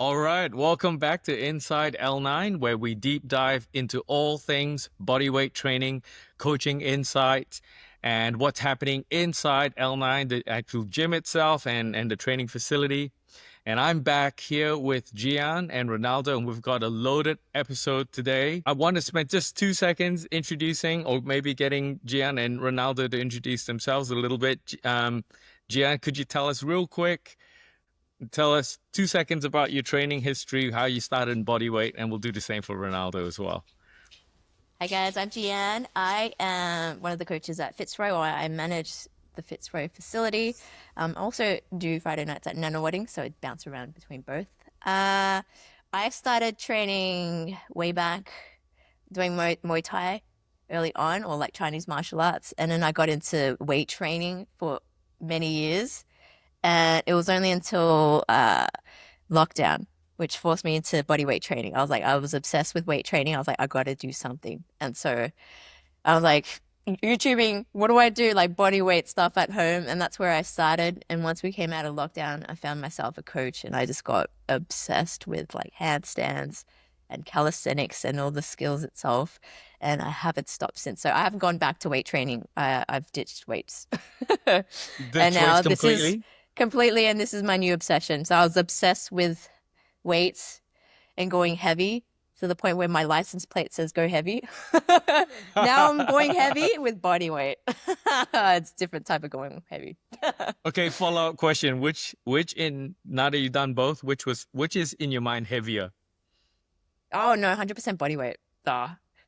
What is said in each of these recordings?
All right, welcome back to Inside L9, where we deep dive into all things bodyweight training, coaching insights, and what's happening inside L9, the actual gym itself and the training facility. And I'm back here with Gian and Ronaldo, and we've got a loaded episode today. I want to spend just 2 seconds introducing, or maybe getting Gian and Ronaldo to introduce themselves a little bit. Gian, could you tell us real quick? Tell us 2 seconds about your training history, how you started in body weight, and we'll do the same for Ronaldo as well. Hi guys, I'm Gian. I am one of the coaches at Fitzroy, or I manage the Fitzroy facility. I also do Friday nights at Nana Wedding, so I bounce around between both. I started training way back doing Muay Thai early on, or like Chinese martial arts, and then I got into weight training for many years. And it was only until lockdown, which forced me into body weight training. I was obsessed with weight training. I was like, I got to do something. And so I was like, YouTubing, what do I do? Like body weight stuff at home. And that's where I started. And once we came out of lockdown, I found myself a coach and I just got obsessed with like handstands and calisthenics and all the skills itself. And I haven't stopped since. So I haven't gone back to weight training. I've ditched weights. And Ditch weights now this is completely. completely, and this is my new obsession. So I was obsessed with weights and going heavy to the point where my license plate says go heavy. Now I'm going heavy with body weight. It's a different type of going heavy. Okay, follow-up question. Which in now that you've done both, which is in your mind heavier? Oh no, 100% body weight.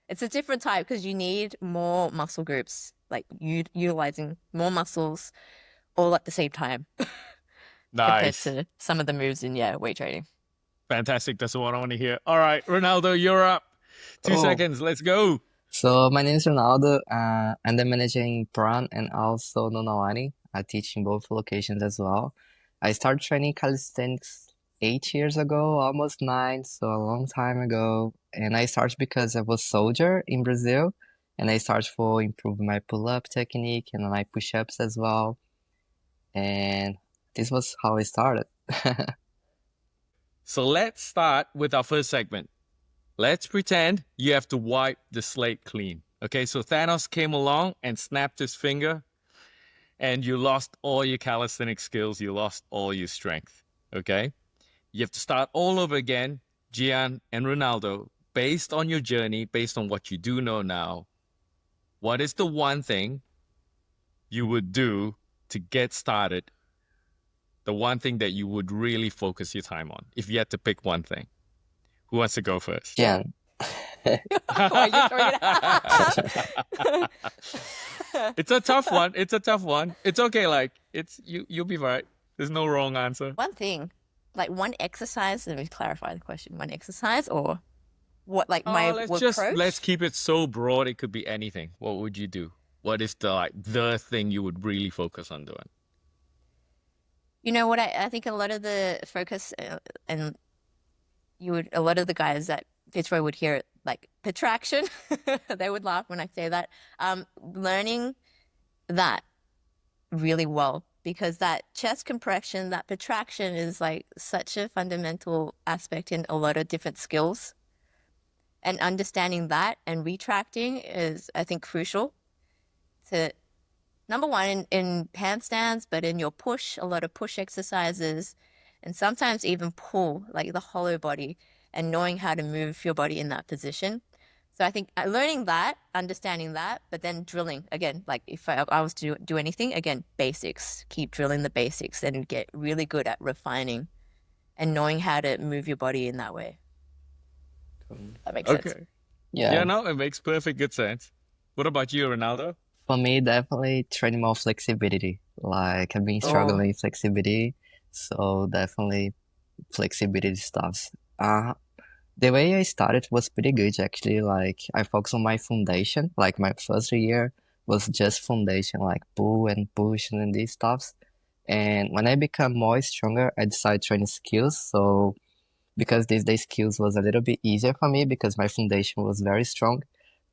It's a different type because you need more muscle groups, like utilizing more muscles all at the same time compared Nice. to some of the moves in weight training. Fantastic. That's what I want to hear. All right, Ronaldo, you're up. Two Oh, seconds. Let's go. so my name is Ronaldo. I'm the managing Prawn and also Nonalani. I teach in both locations as well. I started training calisthenics 8 years ago, almost nine, so a long time ago. And I started because I was soldier in Brazil, and I started for improving my pull-up technique and my push-ups as well. And this was how I started. So let's start with our first segment. Let's pretend you have to wipe the slate clean. Okay, so Thanos came along and snapped his finger, and you lost all your calisthenic skills, you lost all your strength. Okay? You have to start all over again, Gian and Ronaldo, based on your journey, based on what you do know now. What is the one thing you would do to get started? The one thing that you would really focus your time on, if you had to pick one thing. Who wants to go first? Jen. Why are you throwing it out? It's a tough one. It's a tough one. It's okay. Like you'll be right. There's no wrong answer. One thing, like one exercise, let me clarify the question. One exercise or what, like my Let's approach? keep it so broad. It could be anything. What would you do? What is the thing you would really focus on doing? You know what? I think a lot of the focus and a lot of the guys at Fitzroy would hear it like protraction. They would laugh when I say that. Learning that really well because that chest compression, that protraction is like such a fundamental aspect in a lot of different skills. And understanding that and retracting is, I think, crucial to number one in handstands, but in your push, a lot of push exercises, and sometimes even pull, like the hollow body, and knowing how to move your body in that position. So I think learning that, understanding that, but then drilling again, like if I was to do anything, again, basics, keep drilling the basics and get really good at refining and knowing how to move your body in that way. That makes sense. Okay. Yeah, Yeah, no, it makes perfect good sense. What about you, Ronaldo? for me, definitely training more flexibility. Like I've been Oh, struggling with flexibility, so definitely flexibility stuffs. The way I started was pretty good actually. Like I focused on my foundation. Like my first year was just foundation, like pull and push and these stuffs. And when I become more stronger, I decided training skills. So because these day skills was a little bit easier for me because my foundation was very strong.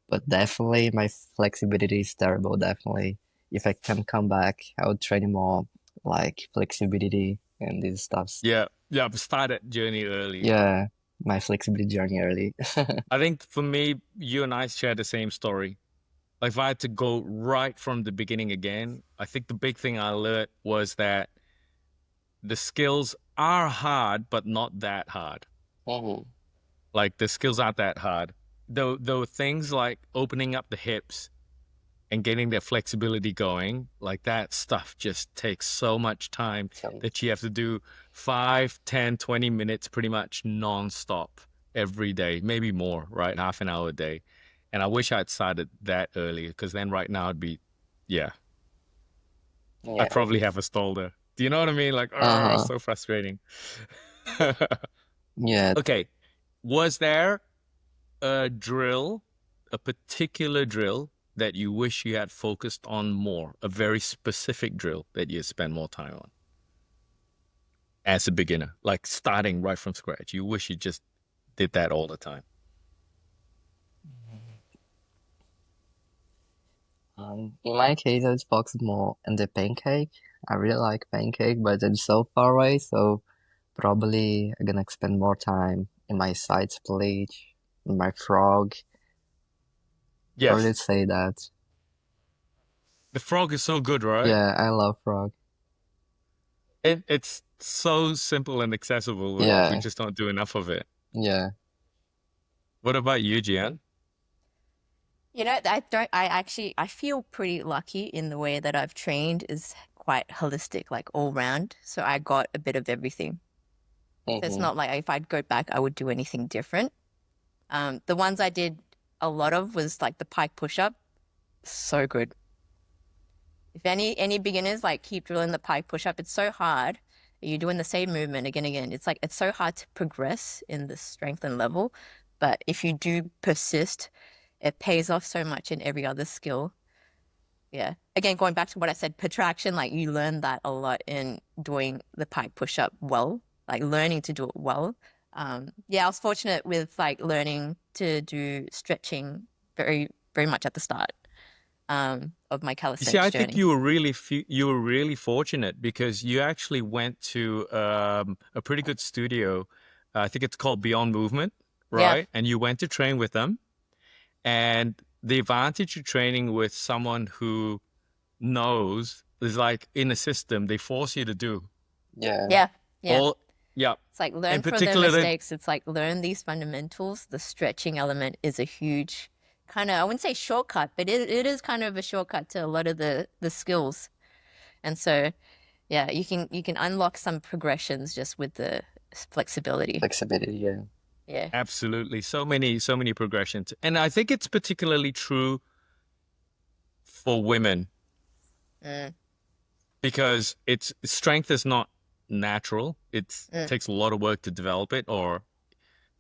But definitely my flexibility is terrible. Definitely, if I can come back, I would train more like flexibility. and these stuffs. Yeah. Yeah. Start that journey early. Yeah, my flexibility journey early. I think for me, you and I share the same story. Like if I had to go right from the beginning again, I think the big thing I learned was that the skills are hard, but not that hard. Mm-hmm. Like the skills aren't that hard. Though things like opening up the hips and getting that flexibility going, like that stuff just takes so much time So, that you have to do 5, 10, 20 minutes pretty much non-stop every day, maybe more, right? Half an hour a day. And I wish I'd started that early because then right now I'd be, yeah, I'd yeah. probably have a stolder. Do you know what I mean? Like, oh, Uh-huh. so frustrating. Yeah. Okay. Was there a drill, a particular drill that you wish you had focused on more, a very specific drill that you spend more time on as a beginner, like starting right from scratch? You wish you just did that all the time. In my case, I was focused more on the pancake. I really like pancake, but it's so far away, so probably I'm gonna spend more time in my side split, in my frog. Probably Yes. say that. The frog is so good, right? Yeah, I love frog. It's so simple and accessible, but we Yeah, just don't do enough of it. yeah. What about you, Gian? You know, I don't, I actually, I feel pretty lucky in the way that I've trained is quite holistic, like all round. So I got a bit of everything. So it's Mm-hmm. not like if I'd go back, I would do anything different. The ones I did a lot of was like the pike push-up. So good. If any beginners like keep drilling the pike push-up, it's so hard. You're doing the same movement again and again. It's like it's so hard to progress in the strength and level. But if you do persist, it pays off so much in every other skill. Yeah. Again, going back to what I said, protraction, like you learn that a lot in doing the pike push-up well, like learning to do it well. Yeah, I was fortunate with like learning to do stretching very, very much at the start of my You see, calisthenics I think journey. you were really fortunate because you actually went to a pretty good studio. I think it's called Beyond Movement, Yeah. right? And you went to train with them. And the advantage of training with someone who knows is like in a system, they force you to do Yeah, Yeah. Yeah. all. Yeah, It's like learn in from their particular, that mistakes. It's like learn these fundamentals. The stretching element is a huge kind of, I wouldn't say shortcut, but it is kind of a shortcut to a lot of the skills. And so, yeah, you can unlock some progressions just with the flexibility. flexibility. Yeah, Yeah. absolutely so many progressions, and I think it's particularly true for women Mm, because it's strength is not natural. It mm. takes a lot of work to develop it, or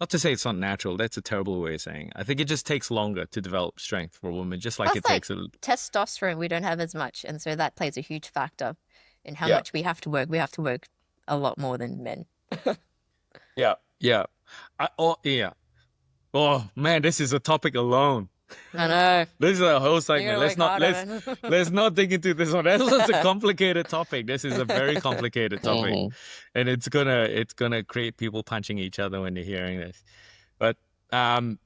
not to say it's not natural. That's a terrible way of saying it. I think it just takes longer to develop strength for women, just like Plus, it like takes a testosterone, we don't have as much, and so that plays a huge factor in how yeah, much we have to work. We have to work a lot more than men. yeah, yeah. Oh yeah. Oh man, this is a topic alone. I know. This is a whole You segment. gotta Let's work not harder, let's man. let's not dig into this one. That's a complicated topic. This is a very complicated topic, mm-hmm. and it's gonna create people punching each other when they're hearing this. But um,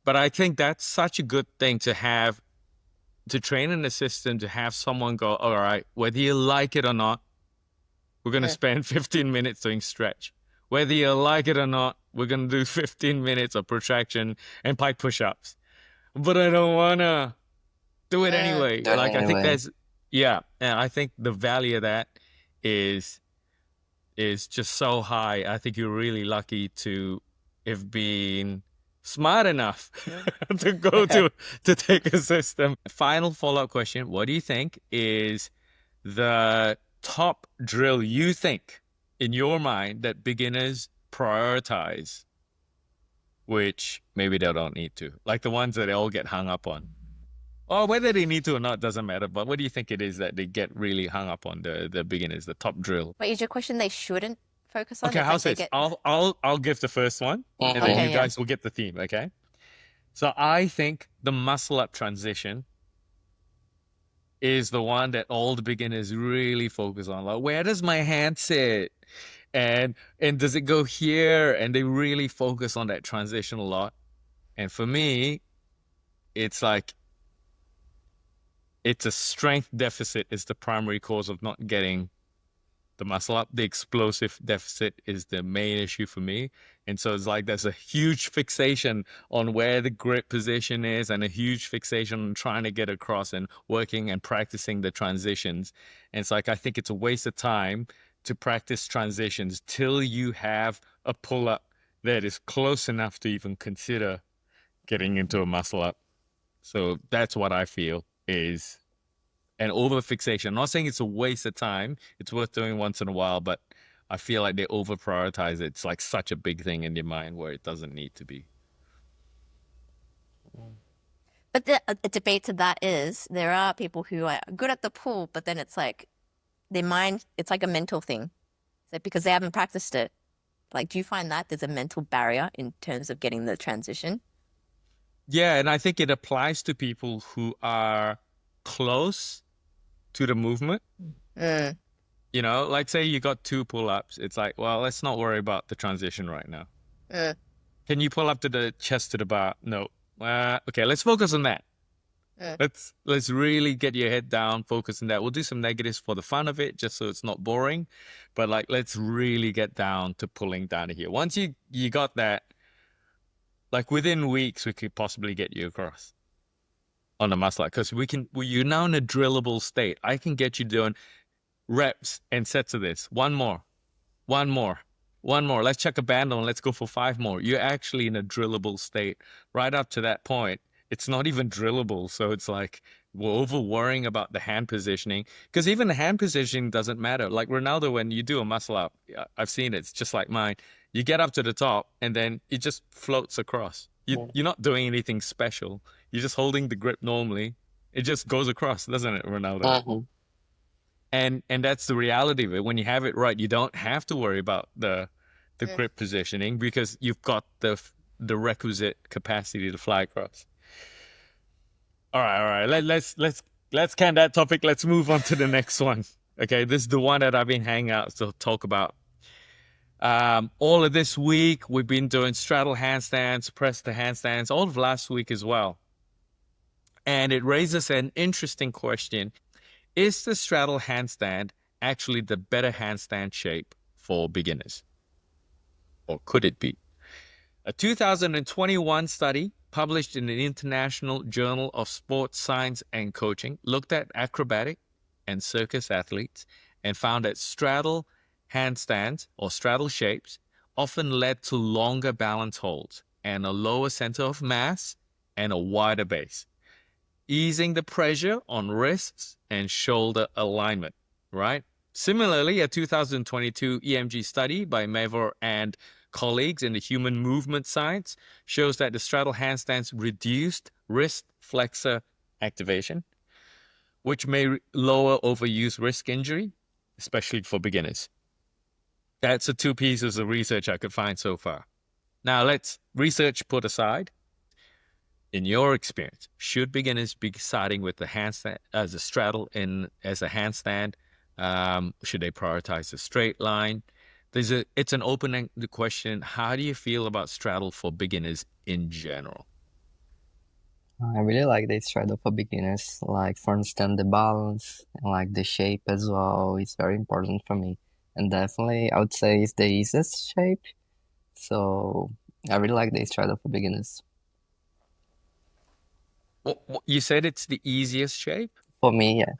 but I think that's such a good thing to have to train in the system to have someone go, all right, whether you like it or not, we're gonna Mm. spend 15 minutes doing stretch. Whether you like it or not, we're gonna do 15 minutes of protraction and pike push-ups. But I don't wanna do it Mm. anyway. Do it Like I think anyway. that's yeah, and I think the value of that is just so high. I think you're really lucky to have been smart enough to go to take a system. Final follow-up question. What do you think is the top drill you think in your mind that beginners prioritize, which maybe they don't need to? Like the ones that they all get hung up on. Or whether they need to or not doesn't matter. But what do you think it is that they get really hung up on, the beginners, the top drill? Wait, is your question they shouldn't focus on? Okay, It's like how's they this? get. I'll give the first one, and then Mm-hmm. you Okay, yeah. guys will get the theme. Okay. So I think the muscle up transition is the one that all the beginners really focus on. Like, where does my hand sit? And does it go here? And they really focus on that transition a lot. And for me, it's like it's a strength deficit is the primary cause of not getting the muscle up. The explosive deficit is the main issue for me. And so it's like there's a huge fixation on where the grip position is and a huge fixation on trying to get across and working and practicing the transitions. And it's like I think it's a waste of time to practice transitions till you have a pull up that is close enough to even consider getting into a muscle up. So that's what I feel is and over fixation. I'm not saying it's a waste of time. It's worth doing once in a while, but I feel like they over prioritize it. It's like such a big thing in your mind where it doesn't need to be. But the a debate to that is there are people who are good at the pull, but then it's like their mind, it's like a mental thing. So because they haven't practiced it. Like, do you find that there's a mental barrier in terms of getting the transition? Yeah, and I think it applies to people who are close to the movement. Mm, You know, like say you got two pull-ups. It's like, well, let's not worry about the transition right now. mm, Can you pull up to the chest to the bar? No. Okay, let's focus on that. mm. Let's really get your head down, focus on that. We'll do some negatives for the fun of it, just so it's not boring. But like, let's really get down to pulling down here. Once you got that, like within weeks, we could possibly get you across on the muscle up because you're now in a drillable state. I can get you doing reps and sets of this. One more, one more, one more. Let's check a band on. Let's go for five more. You're actually in a drillable state. Right up to that point, it's not even drillable. So it's like we're over worrying about the hand positioning because even the hand positioning doesn't matter. Like Ronaldo, when you do a muscle up, I've seen it. It's just like mine. You get up to the top and then it just floats across. You're not doing anything special. You're just holding the grip normally. It just goes across, doesn't it, Ronaldo? Mm-hmm. And that's the reality of it. When you have it right, you don't have to worry about the Mm. grip positioning because you've got the requisite capacity to fly across. All right. Let's can that topic. Let's move on to the next one. Okay, this is the one that I've been hanging out to talk about. All of this week we've been doing straddle handstands, press the handstands, all of last week as well. And it raises an interesting question. Is the straddle handstand actually the better handstand shape for beginners? Or could it be? A 2021 study published in the International Journal of Sports Science and Coaching looked at acrobatic and circus athletes and found that straddle handstands or straddle shapes often led to longer balance holds and a lower center of mass and a wider base, easing the pressure on wrists and shoulder alignment, right? Similarly, a 2022 EMG study by Mavor and colleagues in the Human Movement Science shows that the straddle handstands reduced wrist flexor activation, which may lower overuse risk injury, especially for beginners. That's the two pieces of research I could find so far. Now, let's research put aside. In your experience, should beginners be starting with the handstand as a straddle in as a handstand? Should they prioritize the straight line? It's an open question. How do you feel about straddle for beginners in general? I really like the straddle for beginners. Like, for instance, the balance and like the shape as well is very important for me. And definitely, I would say it's the easiest shape. So I really like the straddle for beginners. You said it's the easiest shape. For me, yeah.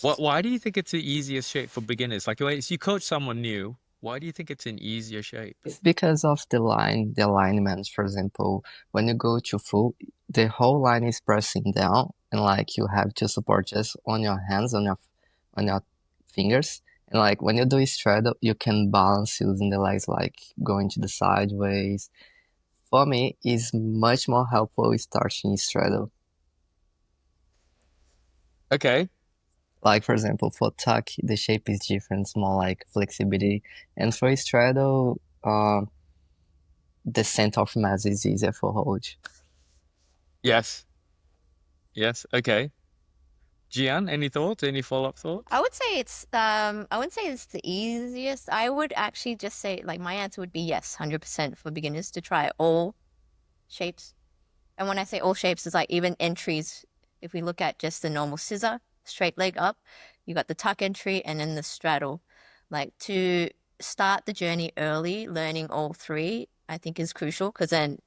Why do you think it's the easiest shape for beginners? Like, if you coach someone new, why do you think it's an easier shape? It's because of the alignment. For example, when you go to full, the whole line is pressing down, and like you have to support just on your hands, on your fingers. And like when you do straddle, you can balance using the legs, like going to the sideways. For me, it's much more helpful starting straddle. Okay. Like for example, for tuck, the shape is different, it's more like flexibility. And for straddle, the center of mass is easier for hold. Yes. Yes. Okay. Gian, any thoughts? Any follow-up thoughts? I would say I wouldn't say it's the easiest. I would actually just say like my answer would be yes, 100% for beginners to try all shapes. And when I say all shapes, it's like even entries. If we look at just the normal scissor, straight leg up, you got the tuck entry and then the straddle. Like to start the journey early, learning all three, I think is crucial because then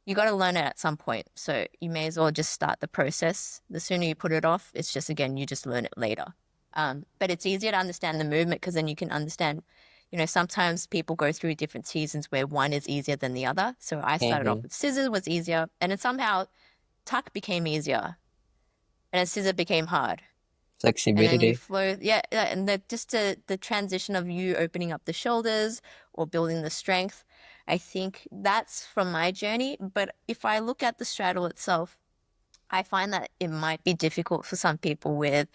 you got to learn it at some point. So you may as well just start the process. The sooner you put it off, it's just, again, you just learn it later. But it's easier to understand the movement because then you can understand, sometimes people go through different seasons where one is easier than the other. So I started off Mm-hmm. with scissors was easier and then somehow tuck became easier and then scissor became hard. And then you Flexibility. flow, yeah, and just the transition of you opening up the shoulders or building the strength. I think that's from my journey. But if I look at the straddle itself, I find that it might be difficult for some people with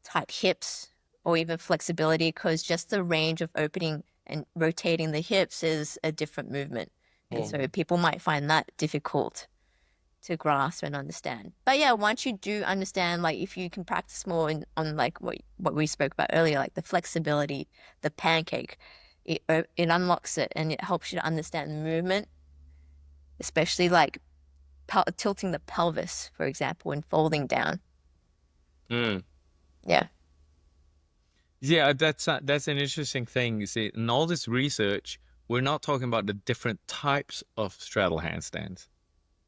tight hips or even flexibility because just the range of opening and rotating the hips is a different movement. And so people might find that difficult to grasp and understand. But yeah, once you do understand, like if you can practice more on like what we spoke about earlier, like the flexibility, the pancake, it unlocks it and it helps you to understand the movement, especially like tilting the pelvis, for example, and folding down. Mm. Yeah. Yeah, that's an interesting thing. You see, in all this research, we're not talking about the different types of straddle handstands.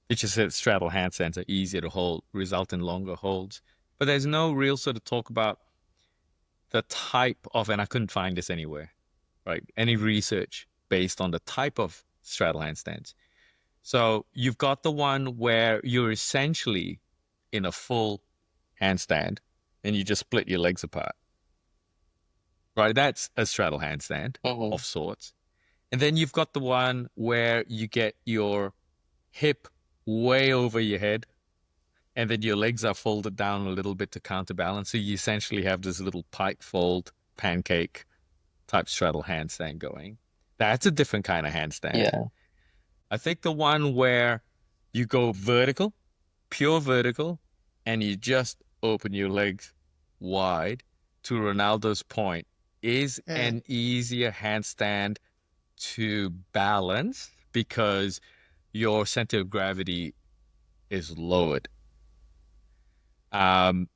It just said straddle handstands are easier to hold, result in longer holds. But there's no real sort of talk about the type of, and I couldn't find this anywhere, right? Any research based on the type of straddle handstands. So you've got the one where you're essentially in a full handstand and you just split your legs apart, right? That's a straddle handstand Mm-hmm. of sorts. And then you've got the one where you get your hip way over your head and then your legs are folded down a little bit to counterbalance. So you essentially have this little pike fold pancake type straddle handstand going. That's a different kind of handstand. Yeah. I think the one where you go vertical, pure vertical, and you just open your legs wide, to Ronaldo's point, is Mm. an easier handstand to balance because your center of gravity is lowered. Um,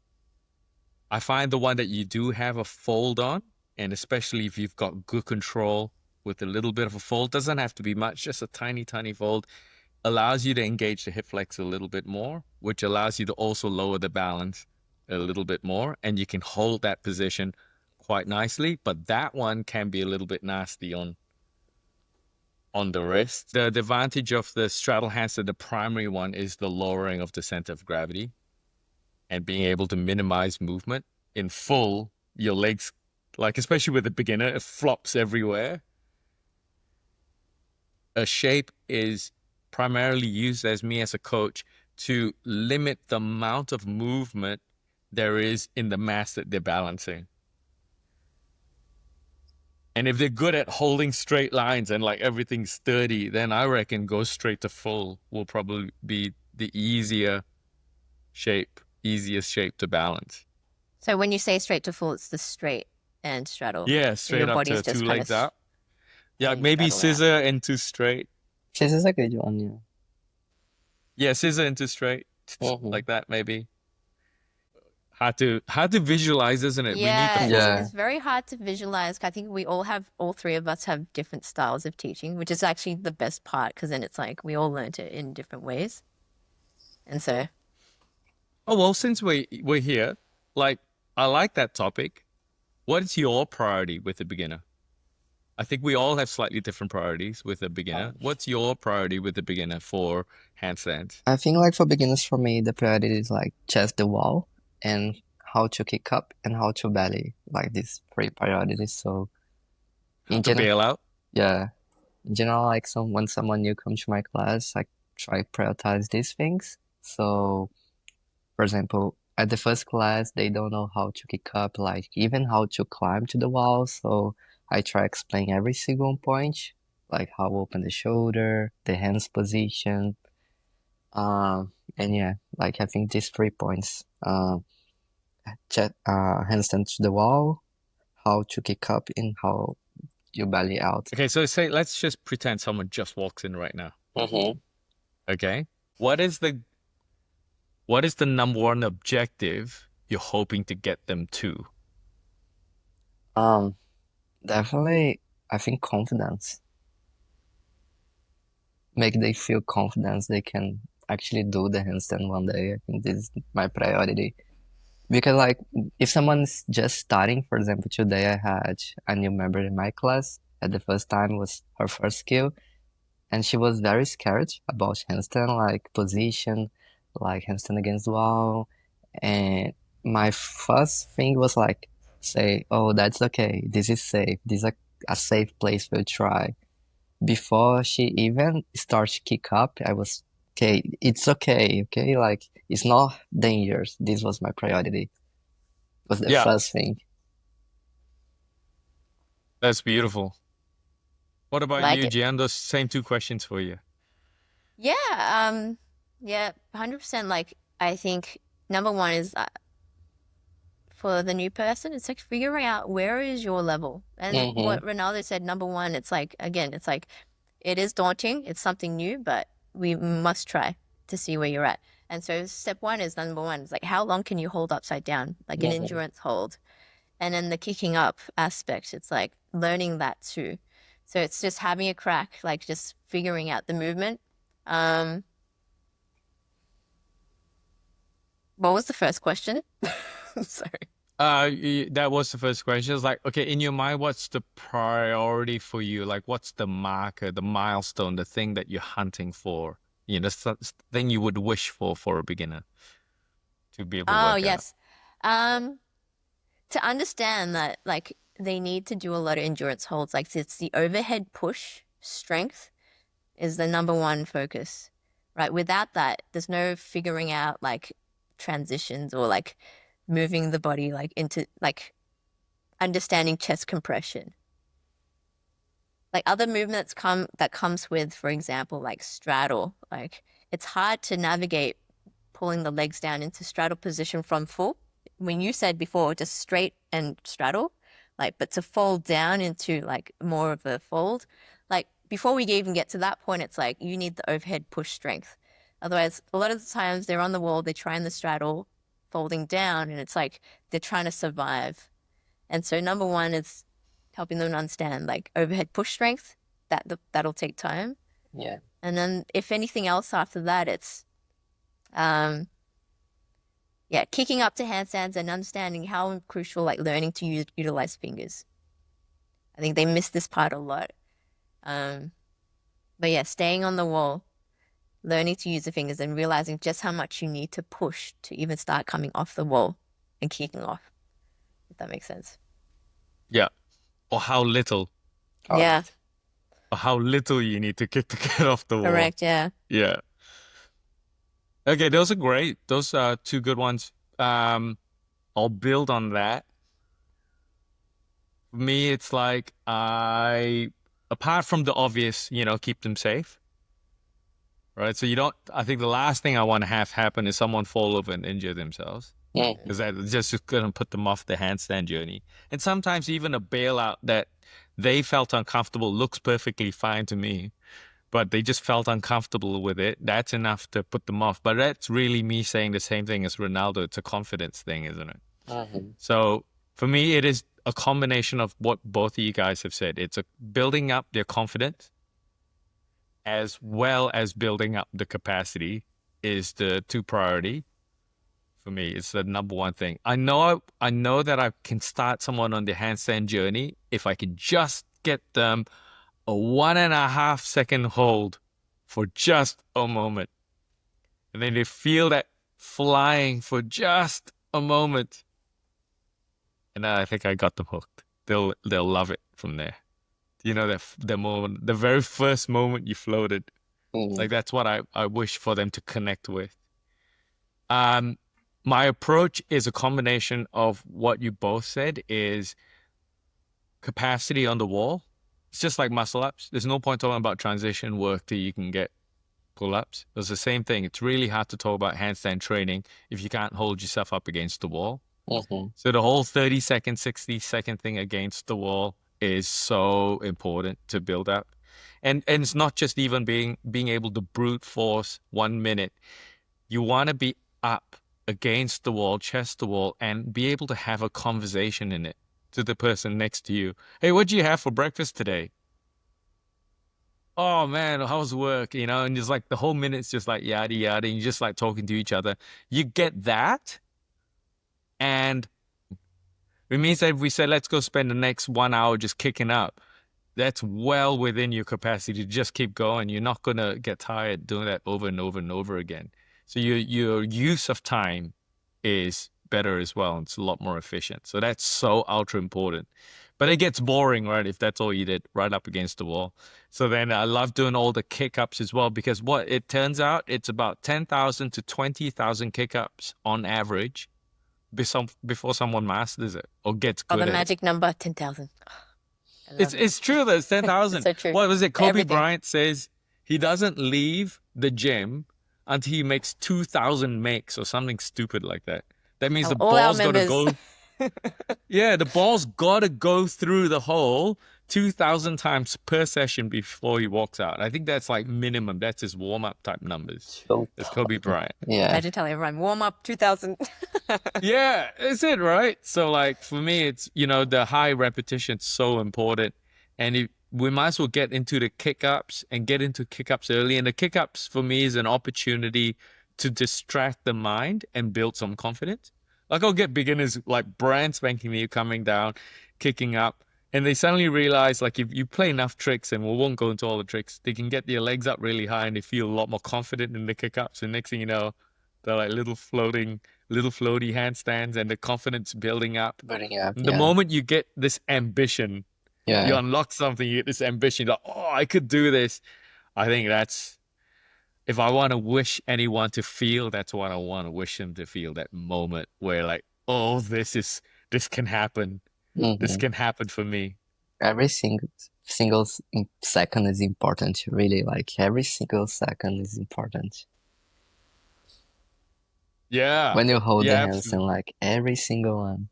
I find the one that you do have a fold on, and especially if you've got good control with a little bit of a fold, doesn't have to be much, just a tiny, tiny fold, allows you to engage the hip flex a little bit more, which allows you to also lower the balance a little bit more, and you can hold that position quite nicely. But that one can be a little bit nasty on the wrist. The advantage of the straddle handstand, the primary one, is the lowering of the center of gravity and being able to minimize movement in full. Your legs, like especially with a beginner, it flops everywhere. A shape is primarily used as me as a coach to limit the amount of movement there is in the mass that they're balancing. And if they're good at holding straight lines and like everything's sturdy, then I reckon go straight to full will probably be the easiest shape to balance. So when you say straight to full, it's the straight and straddle. Yeah, So your straight up body's to just two kind of, legs up. and Yeah, then you maybe straddle out. scissor into straight. This is a good one, yeah. Yeah, scissor into straight, Mm-hmm. like that maybe. Hard to visualize, isn't it? We need the Yeah, photo. Yeah. it's very hard to visualize. I think all three of us have different styles of teaching, which is actually the best part because then it's like we all learned it in different ways. And so, Oh well, since we're here, like I like that topic. What is your priority with a beginner? I think we all have slightly different priorities with a beginner. What's your priority with a beginner for handstands? I think like for beginners, for me, the priority is like chest the wall and how to kick up and how to belly, like these three priorities. So How in to general, bail out? yeah, in general, like when someone new comes to my class, I try prioritize these things. So for example, at the first class, they don't know how to kick up, like even how to climb to the wall. So I try explain every single point, like how open the shoulder, the hands position, and yeah, like I think these 3 points. handstand to the wall, how to kick up, and how you belly out. Okay, so let's just pretend someone just walks in right now. Mm-hmm. Okay. What is the number one objective you're hoping to get them to? Definitely, I think confidence. Make they feel confidence they can actually do the handstand one day. I think this is my priority. Because like if someone's just starting, for example, today I had a new member in my class. At the first time was her first skill, and she was very scared about handstand, like position, like handstand against the wall. And my first thing was like, say, oh, that's okay. This is safe. This is a safe place for you to try. Before she even starts to kick up, I was, okay, it's okay. Okay. Like, it's not dangerous. This was my priority. Was the Yeah, first thing. that's beautiful. What about Like you, it. Gian? Those same two questions for you. Yeah, yeah, 100%. Like, I think number one is for the new person, it's like figuring out where is your level. And Mm-hmm. what Ronaldo said, number one, it's like, again, it's like, it is daunting. It's something new, but we must try to see where you're at. And so step one is number one. It's like, how long can you hold upside down? Like an Mm-hmm. endurance hold. And then the kicking up aspect, it's like learning that too. So it's just having a crack, like just figuring out the movement. Um, what was the first question? Sorry. That was the first question. It's like, okay, in your mind, what's the priority for you? Like, what's the marker, the milestone, the thing that you're hunting for? You know, the thing you would wish for a beginner to be able to Oh, work out. yes. Um, to understand that like they need to do a lot of endurance holds. Like it's the overhead push strength is the number one focus, right? Without that, there's no figuring out like transitions or like moving the body like into like understanding chest compression. Like other movements that comes with, for example, like straddle. Like it's hard to navigate pulling the legs down into straddle position from full. When you said before, just straight and straddle, like, but to fold down into like more of a fold, like before we even get to that point, it's like you need the overhead push strength. Otherwise, a lot of the times they're on the wall, they're trying the straddle, folding down, and it's like they're trying to survive. And so number one is helping them understand like overhead push strength. That'll take time. Yeah. And then if anything else after that, it's um yeah, kicking up to handstands and understanding how crucial like learning to utilize fingers. I think they miss this part a lot. Um, but yeah, staying on the wall, learning to use the fingers and realizing just how much you need to push to even start coming off the wall and kicking off, if that makes sense. Yeah. Or how little, Yeah, Correct. or how little you need to kick to get off the wall. correct. Yeah. Yeah. Okay, those are great. Those are two good ones. I'll build on that. For me, it's like apart from the obvious, keep them safe, right? So you don't, I think the last thing I want to have happen is someone fall over and injure themselves Mm-hmm. because that's just going to put them off the handstand journey. And sometimes even a bailout that they felt uncomfortable looks perfectly fine to me, but they just felt uncomfortable with it. That's enough to put them off. But that's really me saying the same thing as Ronaldo. It's a confidence thing, isn't it? Mm-hmm. So for me, it is a combination of what both of you guys have said. It's a building up their confidence as well as building up the capacity is the two priority for me. It's the number one thing. I know that I can start someone on the handstand journey if I can just get them a 1.5 second hold for just a moment. And then they feel that flying for just a moment. And then I think I got them hooked. They'll love it from there. You know, the moment, the very first moment you floated. Mm-hmm. Like that's what I wish for them to connect with. Um, my approach is a combination of what you both said is capacity on the wall. It's just like muscle ups. There's no point talking about transition work till you can get pull ups. It's the same thing. It's really hard to talk about handstand training if you can't hold yourself up against the wall. Mm-hmm. So the whole 30-second, 60-second thing against the wall is so important to build up. And it's not just even being able to brute force 1 minute. You want to be up against the wall, chest to wall, and be able to have a conversation in it to the person next to you. Hey, what'd you have for breakfast today? Oh man, how's work? You know, and just like the whole minute's just like yada yada, and you're just like talking to each other. You get that, and it means that if we say let's go spend the next 1 hour just kicking up, that's well within your capacity to just keep going. You're not gonna get tired doing that over and over and over again. So your use of time is better as well. It's a lot more efficient. So that's so ultra important. But it gets boring, right? If that's all you did, right up against the wall. So then I love doing all the kick ups as well, because what it turns out, it's about 10,000 to 20,000 kick ups on average before someone masters it or gets Oh, the good at it. magic number, 10,000. I love it. It's true that it's 10,000. So true. What was it? For Kobe everything. Bryant says he doesn't leave the gym until he makes 2,000 makes or something stupid like that. That means the All our ball's got to members. go. Yeah, the ball's got to go through the hole 2,000 times per session before he walks out. I think that's like minimum. That's his warm-up type numbers. That's Kobe Bryant. Yeah. Imagine telling everyone, warm up 2,000. Yeah, it's it, right? So like for me, it's, the high repetition's so important. And we might as well get into the kick-ups and get into kick-ups early. And the kick-ups for me is an opportunity to distract the mind and build some confidence. Like I'll get beginners like brand spanking new coming down, kicking up, and they suddenly realize like if you play enough tricks, and we won't go into all the tricks, they can get their legs up really high and they feel a lot more confident in the kick-ups. And next thing you know, they're like little floaty handstands and the confidence building up. Building up, The yeah. moment you get this ambition, you Yeah. unlock something, you get this ambition, like, oh, I could do this. I think if I want to wish anyone to feel, that's what I want to wish them to feel, that moment where like, oh, this can happen. This Mm-hmm. can happen for me. Every single second is important, really. Like every single second is important. Yeah. When you hold the Yeah, handstand, absolutely. like every single one.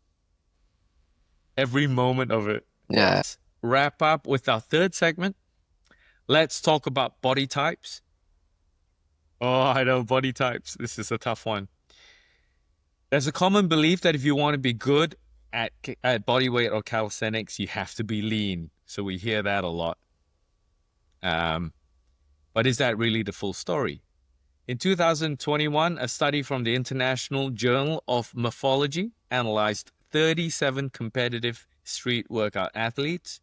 Every moment of it. Yeah. Wrap up with our third segment. Let's talk about body types. Oh, I know, body types. This is a tough one. There's a common belief that if you want to be good at bodyweight or calisthenics, you have to be lean. So we hear that a lot. But is that really the full story? In 2021, a study from the International Journal of Morphology analyzed 37 competitive street workout athletes,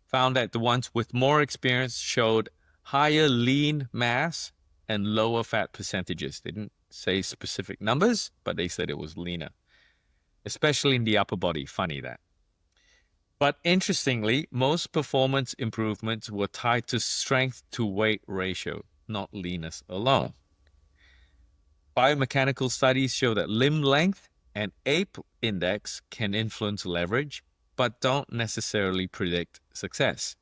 found that the ones with more experience showed higher lean mass and lower fat percentages. They didn't say specific numbers, but they said it was leaner, especially in the upper body. Funny that. But interestingly, most performance improvements were tied to strength to weight ratio, not leanness alone. Biomechanical studies show that limb length and ape index can influence leverage, but don't necessarily predict success.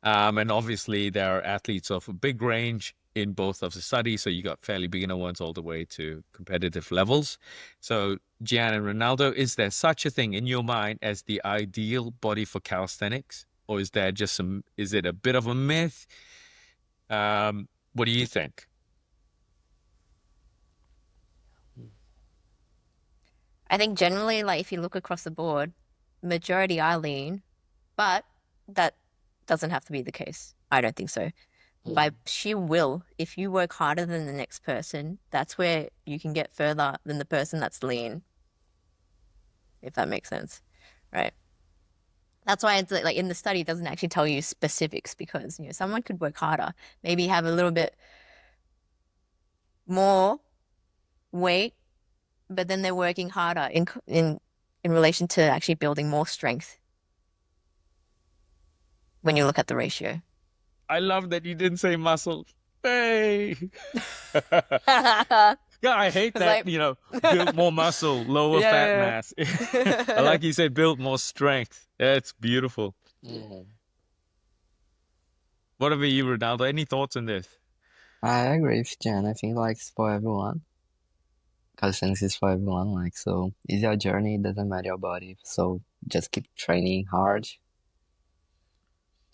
And obviously, there are athletes of a big range in both of the studies. So you got fairly beginner ones all the way to competitive levels. So, Gian and Ronaldo, is there such a thing in your mind as the ideal body for calisthenics? Or is there is it a bit of a myth? What do you think? I think generally, like if you look across the board, majority are lean, but that doesn't have to be the case. I don't think so. By sheer will, if you work harder than the next person, that's where you can get further than the person that's lean, if that makes sense, right? That's why it's like in the study, it doesn't actually tell you specifics, because someone could work harder, maybe have a little bit more weight, but then they're working harder in relation to actually building more strength when you look at the ratio. I love that you didn't say muscle. Hey! Yeah, I hate that, build more muscle, lower fat Yeah. mass. I like you said, build more strength. That's beautiful. What about you, Ronaldo? Any thoughts on this? I agree with Jen. I think like it's for everyone. calisthenics is for everyone. Like, so it's your journey. It doesn't matter your body. So just keep training hard,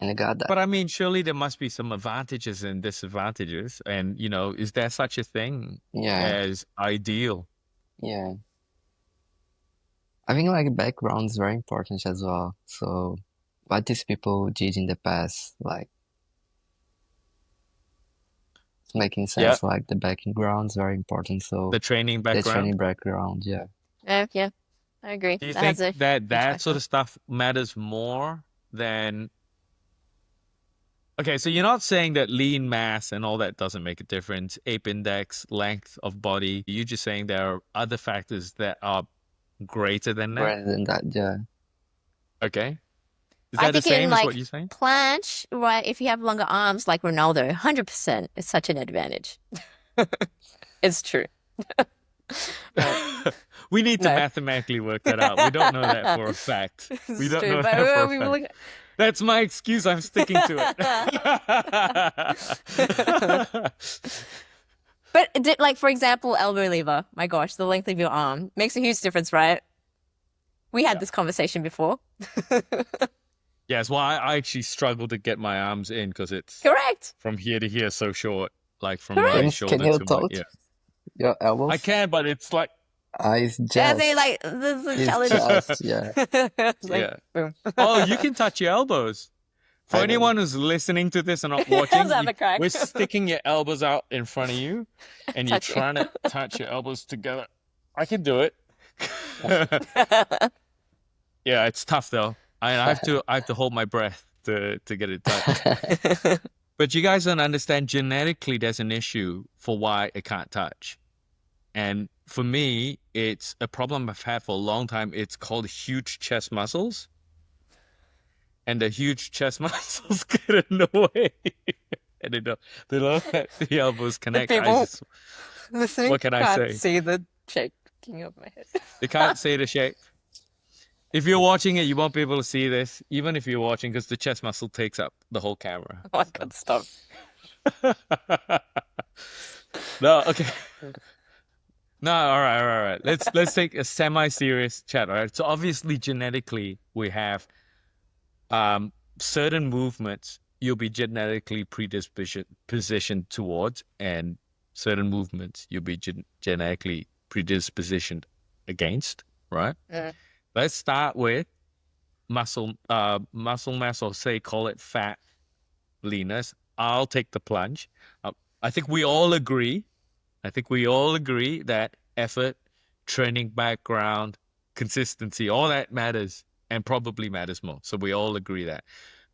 and you got that. But I mean, surely there must be some advantages and disadvantages. And, is there such a thing Yeah, as ideal? yeah. I think like background is very important as well. So what these people did in the past, like it's making Yeah, sense. Like the background is very important. So the training the background. training background, yeah. Yeah, I agree. Do you That has think a that huge that sort factor. of stuff matters more than... Okay, so you're not saying that lean mass and all that doesn't make a difference, ape index, length of body. You're just saying there are other factors that are greater than that. Rather than that, yeah. Okay. Is I that the think in same as what like you're saying? planche, right? If you have longer arms like Ronaldo, 100% is such an advantage. It's true. But We need to no. mathematically work that out. We don't know that for a fact. We It's don't true. know But that for a we will fact. look. That's my excuse. I'm sticking to it. But like for example, elbow lever. My gosh, the length of your arm makes a huge difference, right? We had Yeah. this conversation before. Yes, well, I actually struggle to get my arms in because it's Correct. from here to here so short, like from my Correct. Can shoulder you to my, touch yeah. your I elbows? can, but it's like, It's Yeah, they just, like this is a it's challenge. just, yeah. It's like yeah. boom. Oh, you can touch your elbows. For I know. anyone who's listening to this and not How's watching, that a crack? we're sticking your elbows out in front of you and you're Touching. trying to touch your elbows together. I can do it. Yeah, it's tough though. I have to hold my breath to get it touched. But you guys don't understand, genetically there's an issue for why it can't touch. And for me, it's a problem I've had for a long time. It's called huge chest muscles. And the huge chest muscles get in the way. And they don't let the elbows The connect. people listening What can I can't say? see the shaking of my head. They can't say the shape. If you're watching it, you won't be able to see this, even if you're watching, because the chest muscle takes up the whole camera. Oh my God, stop. No, okay. No, all right, all right, all right. Let's take a semi-serious chat. All right. So obviously, genetically, we have certain movements you'll be genetically predispositioned towards, and certain movements you'll be genetically predispositioned against. Right. Mm. Let's start with muscle mass, or say call it fat leanness. I'll take the plunge. I think we all agree. I think we all agree that effort, training background, consistency, all that matters and probably matters more. So we all agree that,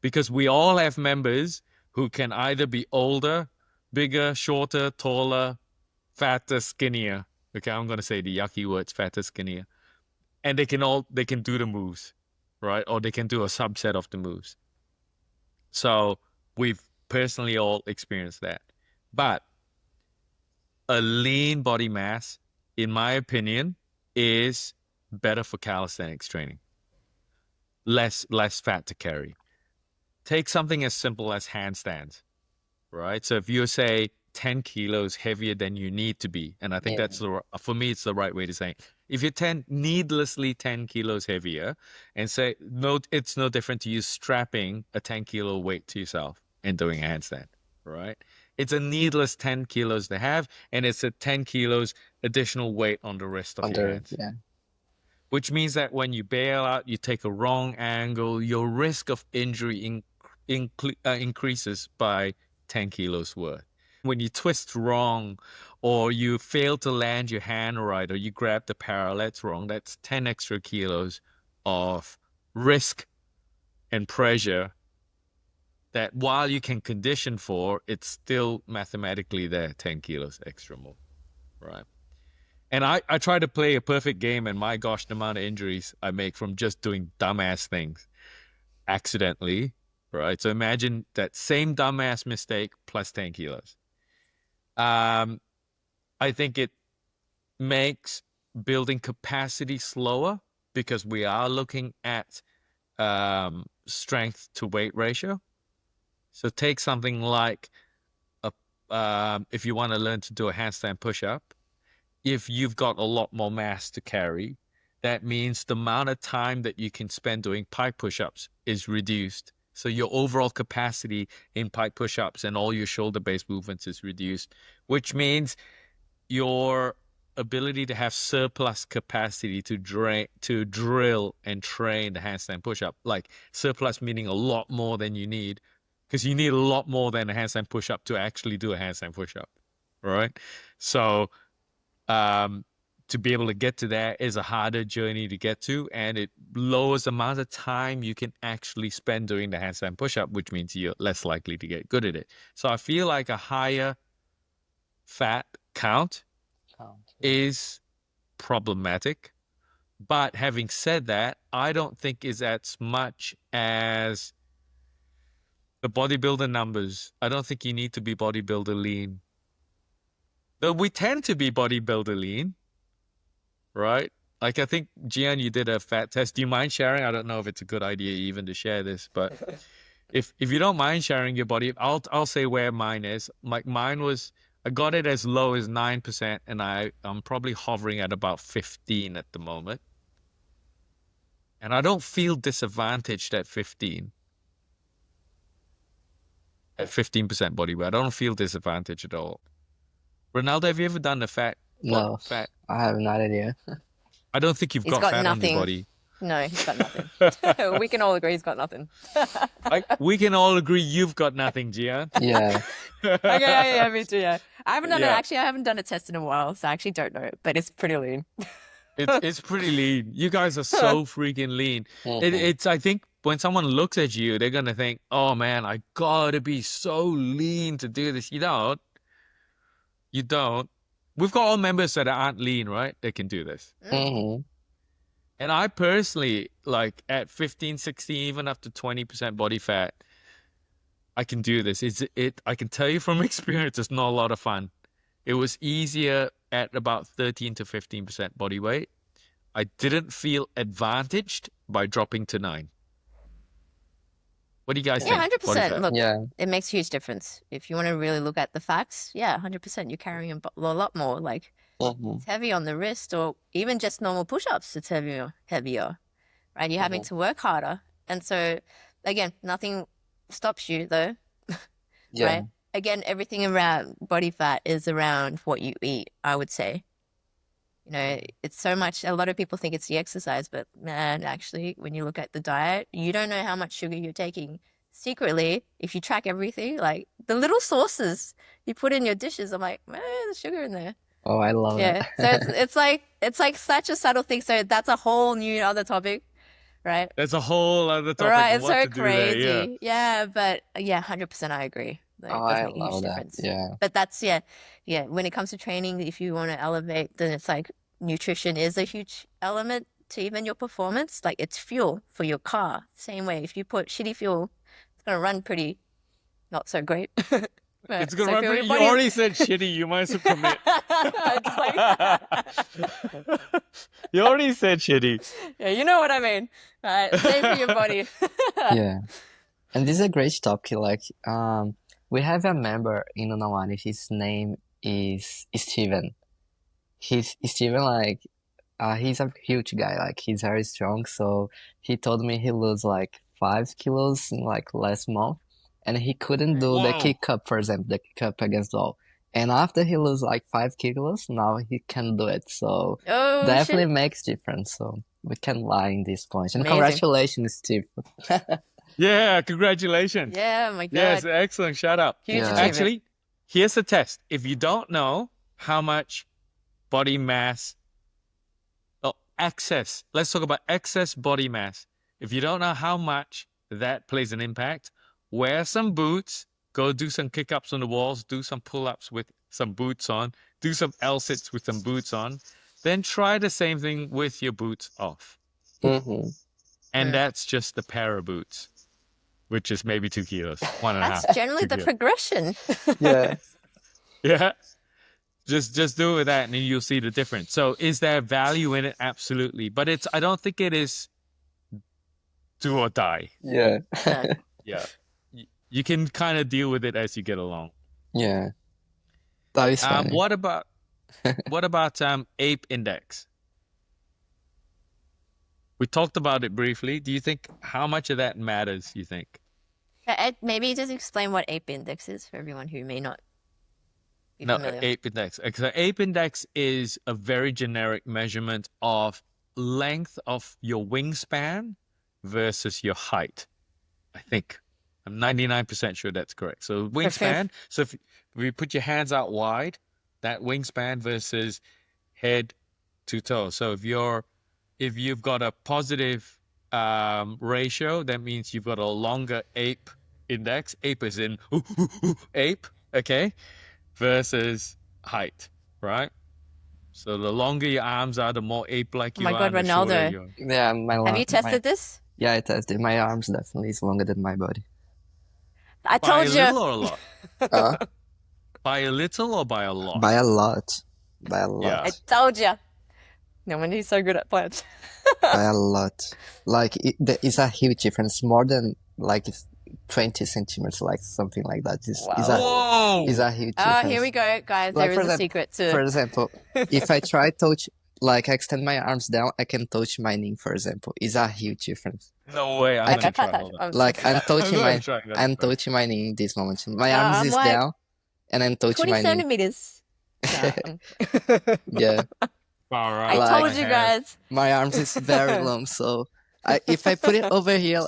because we all have members who can either be older, bigger, shorter, taller, fatter, skinnier. Okay, I'm gonna say the yucky words, fatter, skinnier, and they can do the moves, right? Or they can do a subset of the moves. So we've personally all experienced that. But a lean body mass, in my opinion, is better for calisthenics training. Less fat to carry. Take something as simple as handstands, right? So if you say 10 kilos heavier than you need to be, and I think Yeah. that's for me, it's the right way to say it. If you're needlessly 10 kilos heavier, and say, no, it's no different to you strapping a 10-kilo weight to yourself and doing a handstand, right? It's a needless 10 kilos to have, and it's a 10 kilos additional weight on the wrist of your Under, hands, yeah. which means that when you bail out, you take a wrong angle, your risk of injury increases by 10 kilos worth. When you twist wrong, or you fail to land your hand right, or you grab the parallettes wrong, that's 10 extra kilos of risk and pressure that, while you can condition for, it's still mathematically there, 10 kilos extra more, right? And I try to play a perfect game, and my gosh, the amount of injuries I make from just doing dumbass things accidentally, right? So imagine that same dumbass mistake plus 10 kilos. I think it makes building capacity slower, because we are looking at strength to weight ratio. So take something like if you want to learn to do a handstand push-up, if you've got a lot more mass to carry, that means the amount of time that you can spend doing pike push-ups is reduced. So your overall capacity in pike push-ups and all your shoulder-based movements is reduced, which means your ability to have surplus capacity to drill and train the handstand push-up, like surplus meaning a lot more than you need, because you need a lot more than a handstand push-up to actually do a handstand push-up, right? So to be able to get to that is a harder journey to get to, and it lowers the amount of time you can actually spend doing the handstand push-up, which means you're less likely to get good at it. So I feel like a higher fat count is problematic. But having said that, I don't think is as much as the bodybuilder numbers. I don't think you need to be bodybuilder lean. Though we tend to be bodybuilder lean, right? Like I think Gian, you did a fat test. Do you mind sharing? I don't know if it's a good idea even to share this, but if you don't mind sharing your body, I'll say where mine is. Like mine was, I got it as low as 9%, and I'm probably hovering at about 15 at the moment. And I don't feel disadvantaged at 15. At 15% body weight. I don't feel disadvantaged at all. Ronaldo, have you ever done the fat? No, Fat? I have no idea. I don't think you've He's got got fat on your nothing. body. No, he's got nothing. We can all agree he's got nothing. We can all agree you've got nothing, Gian. Yeah. Okay, yeah, me too. Yeah, I haven't done it. Yeah. Actually, I haven't done a test in a while, so I actually don't know. But it's pretty lean. It's pretty lean. You guys are so freaking lean. It's I think when someone looks at you, they're gonna think, "Oh man, I gotta be so lean to do this." You don't. You don't. We've got all members that aren't lean, right? They can do this. Mm-hmm. And I personally, like at 15, 16, even up to 20% body fat, I can do this. I can tell you from experience, it's not a lot of fun. It was easier at about 13 to 15% body weight. I didn't feel advantaged by dropping to 9. What do you guys Yeah, think? Body 100%. fat. Look, Yeah. it makes a huge difference. If you want to really look at the facts, yeah, 100%. You're carrying a lot more. Like Mm-hmm. it's heavy on the wrist, or even just normal push-ups. It's heavier, right? You're having to work harder, and so again, nothing stops you though, Yeah. right? Again, everything around body fat is around what you eat. I would say. You know, it's so much. A lot of people think it's the exercise, but man, actually, when you look at the diet, you don't know how much sugar you're taking. Secretly, if you track everything, like the little sauces you put in your dishes, I'm like, man, there's sugar in there. Oh, I love Yeah. So it's like such a subtle thing. So that's a whole new other topic, right? That's a whole other topic Right. on It's what so to do there. Yeah. crazy. Yeah, but yeah, 100% I agree. Like, Oh, it does I make a huge love that. difference. Yeah. But that's yeah. When it comes to training, if you want to elevate, then it's like nutrition is a huge element to even your performance. Like it's fuel for your car. Same way, if you put shitty fuel, it's gonna run pretty not so great. It's gonna So run fuel pretty. your You body- already said shitty. You might as well commit. It's like- You already said shitty. Yeah, you know what I mean. Right. Same for your body. Yeah. And this is a great topic. Like, we have a member in Unawani. His name is Steven. He's Steven, like, he's a huge guy. Like, he's very strong. So he told me he lost like 5 kilos in like last month, and he couldn't do the Whoa. kick up, for example, the kick up against wall. And after he lose like 5 kilos, now he can do it. So Oh, definitely shit. makes difference. So we can lie in this point. And Amazing. congratulations, Steve. Yeah, congratulations. Yeah, my God. Yes, excellent. Shout out. Huge Yeah. achievement. Actually, here's a test. If you don't know how much body mass, excess, let's talk about excess body mass. If you don't know how much that plays an impact, wear some boots, go do some kick-ups on the walls, do some pull-ups with some boots on, do some L-sits with some boots on, then try the same thing with your boots off. Mm-hmm. And that's just the para boots, which is maybe 2 kilos, 1.5. That's generally 2 the kilos. progression. Yeah. Yeah. Just do it with that and then you'll see the difference. So is there value in it? Absolutely. But I don't think it is do or die. Yeah. No. Yeah. You can kind of deal with it as you get along. Yeah. That is funny. What about What about ape index? We talked about it briefly. Do you think how much of that matters, you think? Maybe just explain what ape index is for everyone who may not be No, familiar. ape index. So ape index is a very generic measurement of length of your wingspan versus your height. I think I'm 99% sure that's correct. So Okay. wingspan. So if you put your hands out wide, that wingspan versus head to toe. So if you've got a positive ratio, that means you've got a longer ape index. Ape is in ape, okay, versus height, right? So the longer your arms are, the more ape-like Oh you my are, God, and the shorter Ronaldo. you are. Yeah, Have you tested this? yeah, I tested. My arms definitely is longer than my body. I By told a you. little or a lot? Uh, By a little or by a by lot? a lot. By a Yeah. I lot. told you. No one is so good at plants. By a lot. Like, there is a huge difference. More than, like, it's 20 centimeters, like, something like that. Whoa. Is Whoa! a huge Oh, here we difference. go, guys. Like, There is a secret for to. example, if I try touch, like, I extend my arms down, I can touch my knee, for example. Is a huge difference. No way. I'm I Like, I gonna can, can't try. touch. Hold on. I'm so like, scared. I'm gonna try. I'm touching my knee in this moment. My No, arms I'm is like down, and I'm touching 20 my knee. centimeters. No, Yeah. Far I out. Like, told I you have. guys. my arms is very long, so if I put it over here,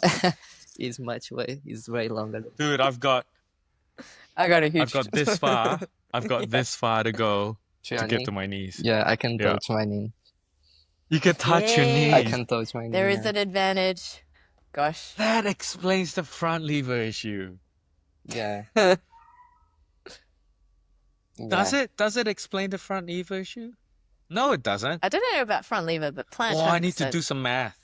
it's way longer. Dude, I got a I've huge. got this far. I've got Yeah. this far to go To to your get knee? to my knees. Yeah, I can Yeah. touch my knee. You can touch your I knees. Yes. can touch my There knee, is yeah. an advantage. Gosh. That explains the front lever issue. Yeah, I yeah. Does it explain the front lever issue? No, it doesn't. don't know about front lever, but planche Oh, I need to 100%. do some math.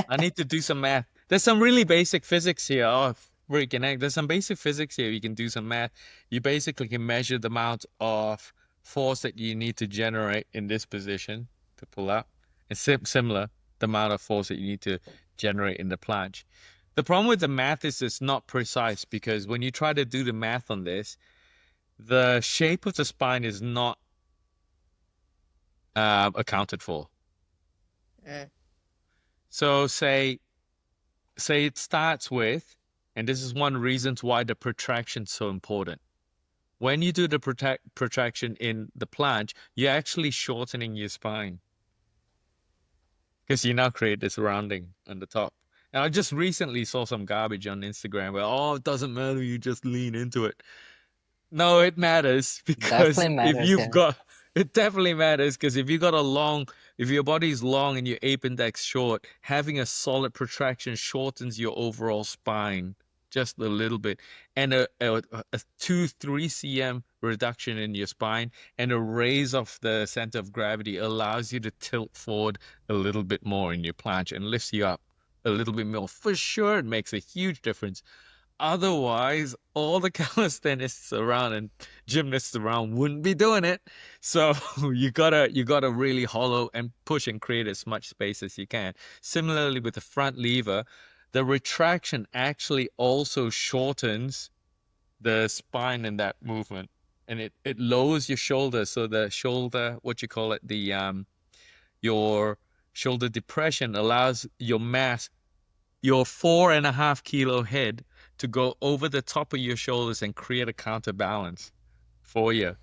I need to do some math. There's some really basic physics here. Oh, freaking heck. There's some basic physics here. You can do some math. You basically can measure the amount of force that you need to generate in this position to pull up. And similar, the amount of force that you need to generate in the planche. The problem with the math is it's not precise because when you try to do the math on this, the shape of the spine is not accounted for. Mm. So say it starts with, and this is one reason why the protraction is so important. When you do the protraction in the planche, you're actually shortening your spine because you now create this rounding on the top. And I just recently saw some garbage on Instagram where, oh, it doesn't matter, you just lean into it. No, it matters because Definitely if matters, you've yeah. got, it definitely matters because if you got a long, if your body's long and your ape index short, having a solid protraction shortens your overall spine just a little bit. And a 2-3 cm reduction in your spine and a raise of the center of gravity allows you to tilt forward a little bit more in your planche and lifts you up a little bit more. For sure, it makes a huge difference. Otherwise, all the calisthenists around and gymnasts around wouldn't be doing it. So you gotta really hollow and push and create as much space as you can. Similarly with the front lever, the retraction actually also shortens the spine in that movement. And it lowers your shoulder. So the shoulder, what you call it, your shoulder depression allows your mass, your 4.5 kilo head to go over the top of your shoulders and create a counterbalance for you.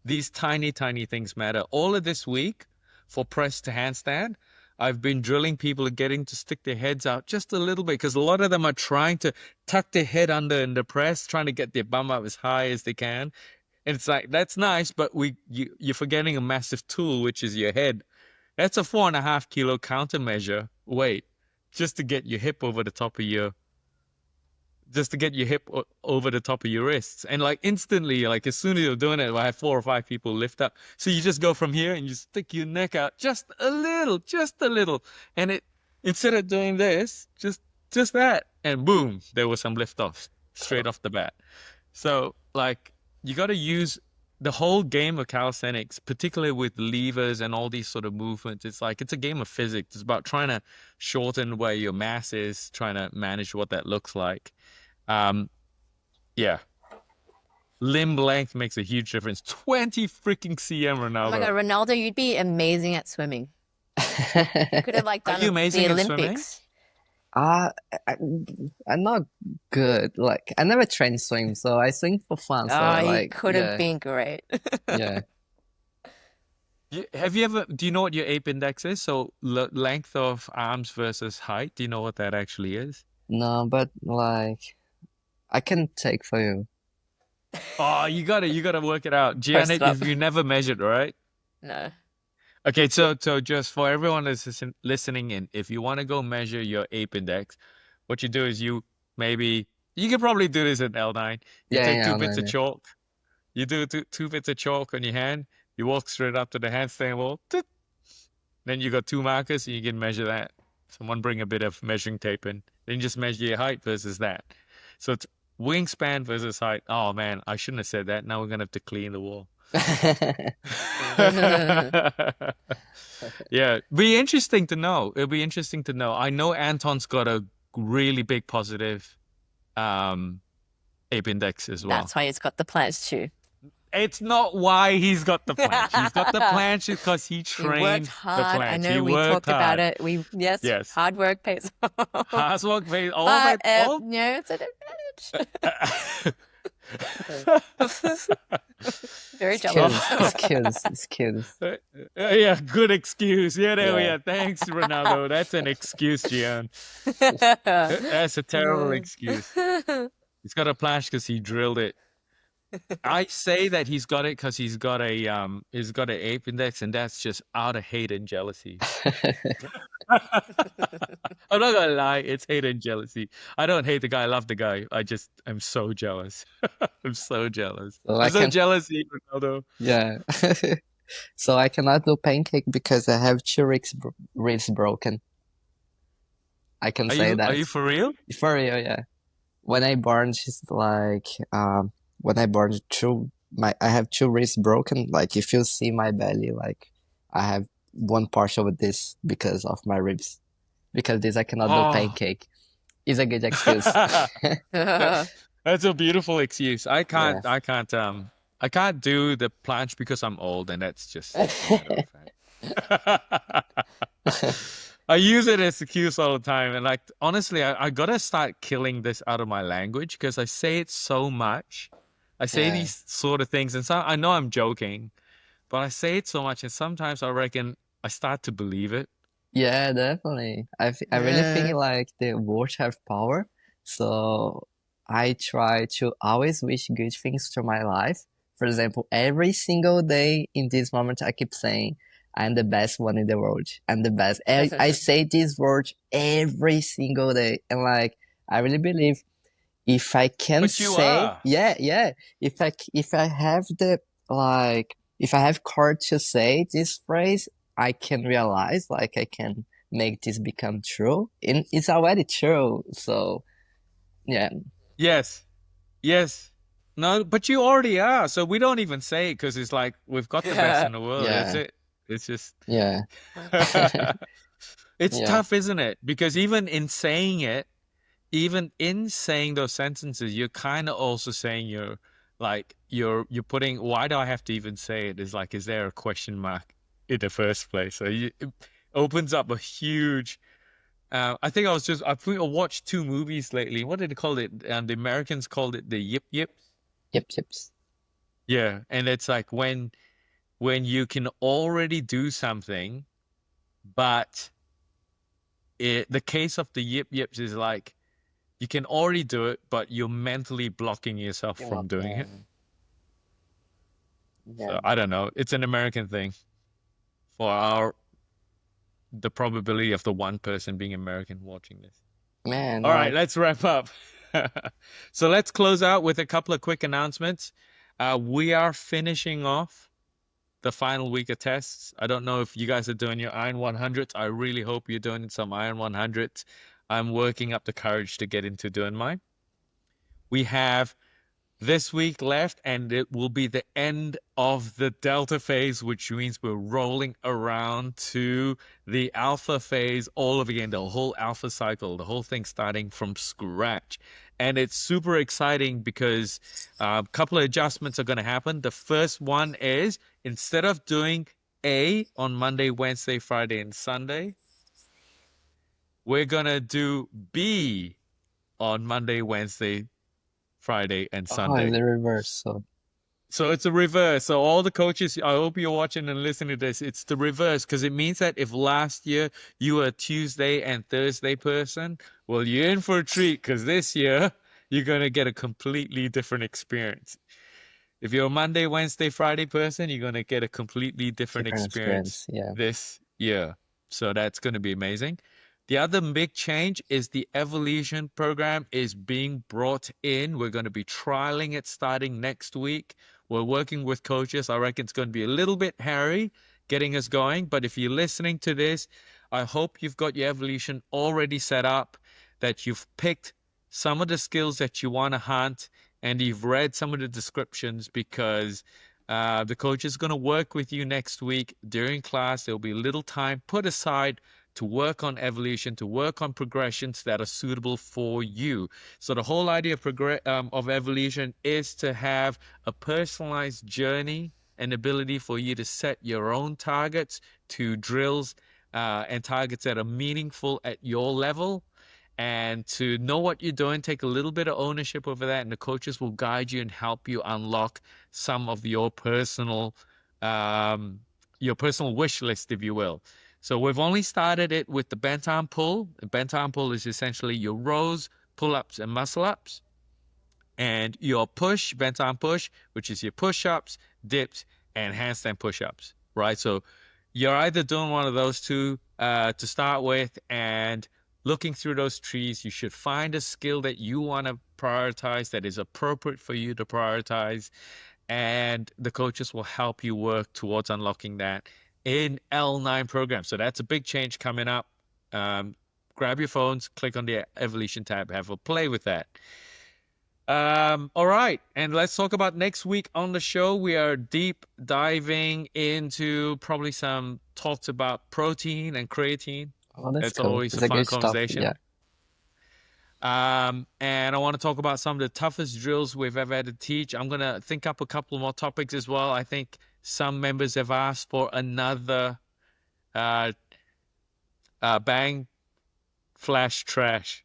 These tiny, tiny things matter. All of this week for press to handstand, I've been drilling people getting to stick their heads out just a little bit because a lot of them are trying to tuck their head under in the press, trying to get their bum up as high as they can. And it's like, that's nice, but you're forgetting a massive tool, which is your head. That's a 4.5 kilo countermeasure weight just to get your hip over the top of your just to get your hip over the top of your wrists. And like instantly, like as soon as you're doing it, I have 4 or 5 people lift up. So you just go from here and you stick your neck out just a little, just a little. And it, instead of doing this, just that. And boom, there was some lift offs straight off the bat. So like you got to use the whole game of calisthenics, particularly with levers and all these sort of movements. It's like it's a game of physics. It's about trying to shorten where your mass is, trying to manage what that looks like. Um, yeah. limb length makes a huge difference. 20 freaking cm, Oh my God, Ronaldo. Ronaldo, you'd be amazing at swimming. You could have like Are done you the amazing at swimming? Olympics. I, I'm not good. Like I never train swim, so I swim for fun. So Oh, you like could have been great. yeah. Have you ever, do you know what your ape index is? So length of arms versus height. Do you know what that actually is? No, but like I can take for you. Oh, you gotta work it out. Post Gianna, it up. if you never measured, right? No. Okay, so just for everyone that's listening in, if you want to go measure your ape index, what you do is maybe you could probably do this at L9. You Yeah, take yeah, two I bits of know. chalk. You do two bits of chalk on your hand. You walk straight up to the handstand wall. Toot. Then you got two markers, and you can measure that. Someone bring a bit of measuring tape in. Then you just measure your height versus that. So it's wingspan versus height. Oh man, I shouldn't have said that. Now we're gonna have to clean the wall. Yeah, be interesting to know. It'll be interesting to know. I know Anton's got a really big positive ape index as well. That's why he's got the plans too. It's not why he's got the planche. He's got the planche because he He trained worked hard. the I planche. know He we worked talked about hard. it. Yes, Yes. hard work pays off. Hard work pays all But that. All. no, it's an advantage. Very jealous. Excuse. Yeah, good excuse. Yeah, there we Yeah. are. Thanks, Ronaldo. That's an excuse, Gian. That's a terrible excuse. He's got a planche because he drilled it. I say that he's got it because he's got an ape index, and that's just out of hate and jealousy. I'm not gonna lie, it's hate and jealousy. I don't hate the guy, I love the guy. I'm so jealous. I'm so jealous. So I'm I so can jealous, Ronaldo. yeah. So I cannot do pancake because I have two ribs broken. I can say Are that you for real? for real, yeah. When I born, she's like when I born I have two ribs broken. Like if you see my belly, like I have one partial with this because of my ribs. Because this I cannot do Oh. pancake. Is a good excuse. That's a beautiful excuse. Yeah. I can't do the planche because I'm old, and that's just a matter of fact. I use it as excuse all the time, and like honestly, I gotta start killing this out of my language because I say it so much. I say Yeah. these sort of things, and I know I'm joking, but I say it so much, and sometimes I reckon I start to believe it. Yeah, definitely. I really think like the words have power. So I try to always wish good things to my life. For example, every single day in this moment, I keep saying, I'm the best one in the world. I'm the best. I say this word every single day. And like, I really believe if I can But you say, are. yeah, if I have if I have courage to say this phrase, I can realize, like, I can make this become true. And it's already true. So, yeah. Yes. Yes. No, but you already are. So we don't even say it because it's like we've got the best in the world. That's Yeah. it. It's just Yeah. it's Yeah. tough, isn't it? Because even in saying it, even in saying those sentences, you're kind of also saying you're putting, why do I have to even say it? Is like, is there a question mark in the first place? So it opens up a huge. I think I watched two movies lately. What did they call it? The Americans called it the yip yip. Yep. Yeah, and it's like when you can already do something, but the case of the yip yips is like you can already do it, but you're mentally blocking yourself from doing it. Yeah. So I don't know. It's an American thing for the probability of the one person being American watching this. Man, All right, like, let's wrap up. So let's close out with a couple of quick announcements. We are finishing off the final week of tests. I don't know if you guys are doing your Iron 100s. I really hope you're doing some Iron 100s. I'm working up the courage to get into doing mine. We have this week left, and it will be the end of the delta phase, which means we're rolling around to the alpha phase all over again, the whole alpha cycle, the whole thing starting from scratch. And it's super exciting because a couple of adjustments are going to happen. The first one is instead of doing A on Monday, Wednesday, Friday, and Sunday, we're going to do B on Monday, Wednesday, Friday, and Oh, in Sunday. the reverse. So So it's a reverse. So all the coaches, I hope you're watching and listening to this. It's the reverse because it means that if last year you were a Tuesday and Thursday person, well, you're in for a treat because this year you're going to get a completely different experience. If you're a Monday, Wednesday, Friday person, you're going to get a completely different different experience experience. Yeah. this year. So that's going to be amazing. The other big change is the Evolution program is being brought in. We're going to be trialing it starting next week. We're working with coaches. I reckon it's going to be a little bit hairy getting us going. But if you're listening to this, I hope you've got your Evolution already set up, that you've picked some of the skills that you want to hunt, and you've read some of the descriptions because the coach is going to work with you next week during class. There'll be a little time put aside to work on evolution, to work on progressions that are suitable for you. So the whole idea of evolution is to have a personalized journey and ability for you to set your own targets to drills and targets that are meaningful at your level, and to know what you're doing, take a little bit of ownership over that, and the coaches will guide you and help you unlock some of um, your personal wish list, if you will. So we've only started it with the bent arm pull. The bent arm pull is essentially your rows, pull-ups, and muscle-ups, and your push, bent arm push, which is your push-ups, dips, and handstand push-ups, right? So you're either doing one of those two to start with, and looking through those trees, you should find a skill that you want to prioritize that is appropriate for you to prioritize, and the coaches will help you work towards unlocking that in L9 program. So that's a big change coming up. Grab your phones, click on the Evolution tab, have a play with that. All right, and let's talk about next week on the show. We are deep diving into probably some talks about protein and creatine. Oh, that's That's cool. always a It's a fun good stuff. conversation. Yeah. And I want to talk about some of the toughest drills we've ever had to teach. I'm gonna think up a couple more topics as well. I think some members have asked for another uh, bang flash trash.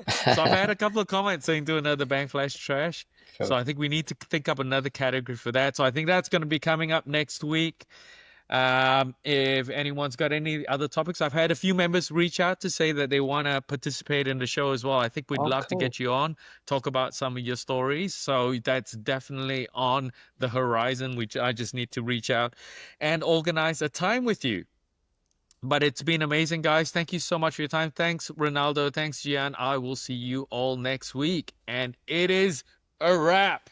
So I've had a couple of comments saying do another bang flash trash. Sure. So I think we need to think up another category for that. So I think that's going to be coming up next week. If anyone's got any other topics, I've had a few members reach out to say that they want to participate in the show as well. I think we'd Oh, love to cool. get you on, talk about some of your stories. So that's definitely on the horizon, which I just need to reach out and organize a time with you. But it's been amazing, guys. Thank you so much for your time. Thanks, Ronaldo. Thanks, Gian. I will see you all next week. And it is a wrap.